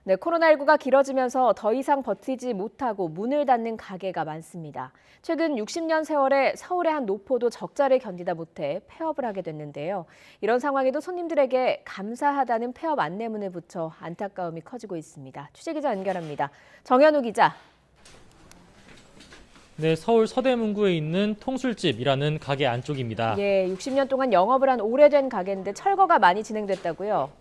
네, 코로나19가 길어지면서 더 이상 버티지 못하고 문을 닫는 가게가 많습니다. 최근 60년 세월에 서울의 한 노포도 적자를 견디다 못해 폐업을 하게 됐는데요. 이런 상황에도 손님들에게 감사하다는 폐업 안내문을 붙여 안타까움이 커지고 있습니다. 취재기자 연결합니다. 정현우 기자. 네, 서울 서대문구에 있는 통술집이라는 가게 안쪽입니다. 예, 60년 동안 영업을 한 오래된 가게인데 철거가 많이 진행됐다고요?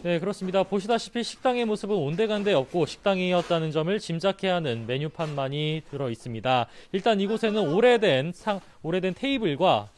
네, 그렇습니다. 보시다시피 식당의 모습은 온데간데 없고 식당이었다는 점을 짐작케 하는 메뉴판만이 들어 있습니다. 일단 이곳에는 오래된 테이블과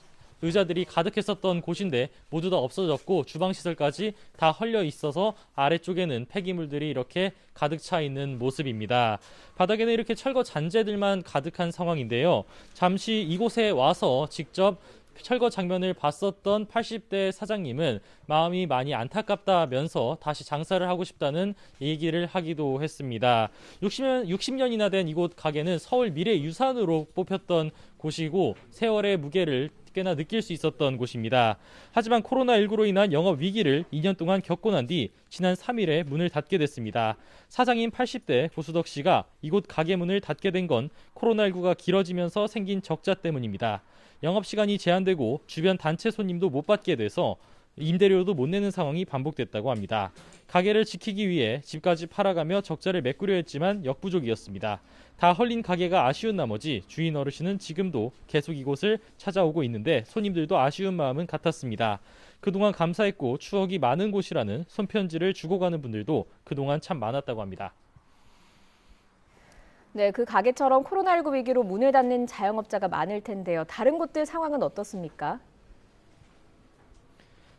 의자들이 가득했었던 곳인데 모두 다 없어졌고 주방시설까지 다 헐려 있어서 아래쪽에는 폐기물들이 이렇게 가득 차 있는 모습입니다. 바닥에는 이렇게 철거 잔재들만 가득한 상황인데요. 잠시 이곳에 와서 직접 철거 장면을 봤었던 80대 사장님은 마음이 많이 안타깝다면서 다시 장사를 하고 싶다는 얘기를 하기도 했습니다. 60년이나 된 이곳 가게는 서울 미래유산으로 뽑혔던 곳이고 세월의 무게를 꽤나 느낄 수 있었던 곳입니다. 하지만 코로나19로 인한 영업 위기를 2년 동안 겪고 난 뒤 지난 3일에 문을 닫게 됐습니다. 사장인 80대 고수덕 씨가 이곳 가게 문을 닫게 된 건 코로나19가 길어지면서 생긴 적자 때문입니다. 영업시간이 제한되고 주변 단체 손님도 못 받게 돼서 임대료도 못 내는 상황이 반복됐다고 합니다. 가게를 지키기 위해 집까지 팔아가며 적자를 메꾸려 했지만 역부족이었습니다. 다 헐린 가게가 아쉬운 나머지 주인 어르신은 지금도 계속 이곳을 찾아오고 있는데 손님들도 아쉬운 마음은 같았습니다. 그동안 감사했고 추억이 많은 곳이라는 손편지를 주고 가는 분들도 그동안 참 많았다고 합니다. 네, 그 가게처럼 코로나19 위기로 문을 닫는 자영업자가 많을 텐데요. 다른 곳들 상황은 어떻습니까?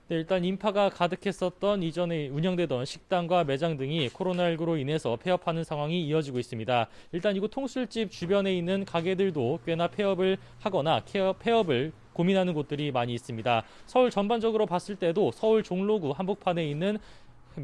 네, 일단 인파가 가득했었던 이전에 운영되던 식당과 매장 등이 코로나19로 인해서 폐업하는 상황이 이어지고 있습니다. 일단 이곳 통술집 주변에 있는 가게들도 꽤나 폐업을 하거나 폐업을 고민하는 곳들이 많이 있습니다. 서울 전반적으로 봤을 때도 서울 종로구 한복판에 있는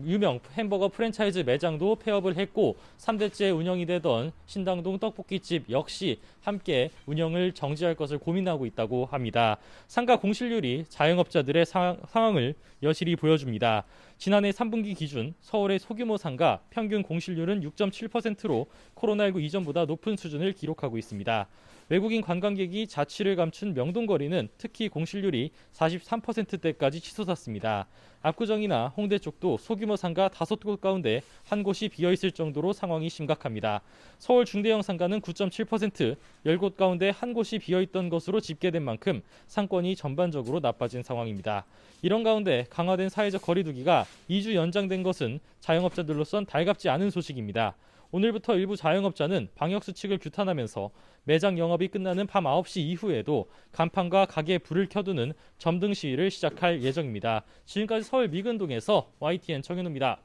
유명 햄버거 프랜차이즈 매장도 폐업을 했고 3대째 운영이 되던 신당동 떡볶이집 역시 함께 운영을 정지할 것을 고민하고 있다고 합니다. 상가 공실률이 자영업자들의 상황을 여실히 보여줍니다. 지난해 3분기 기준 서울의 소규모 상가 평균 공실률은 6.7%로 코로나19 이전보다 높은 수준을 기록하고 있습니다. 외국인 관광객이 자취를 감춘 명동거리는 특히 공실률이 43%대까지 치솟았습니다. 압구정이나 홍대 쪽도 소규모 상가 5곳 가운데 한 곳이 비어있을 정도로 상황이 심각합니다. 서울 중대형 상가는 9.7%, 10곳 가운데 한 곳이 비어있던 것으로 집계된 만큼 상권이 전반적으로 나빠진 상황입니다. 이런 가운데 강화된 사회적 거리두기가 2주 연장된 것은 자영업자들로선 달갑지 않은 소식입니다. 오늘부터 일부 자영업자는 방역수칙을 규탄하면서 매장 영업이 끝나는 밤 9시 이후에도 간판과 가게에 불을 켜두는 점등 시위를 시작할 예정입니다. 지금까지 서울 미근동에서 YTN 정현우입니다.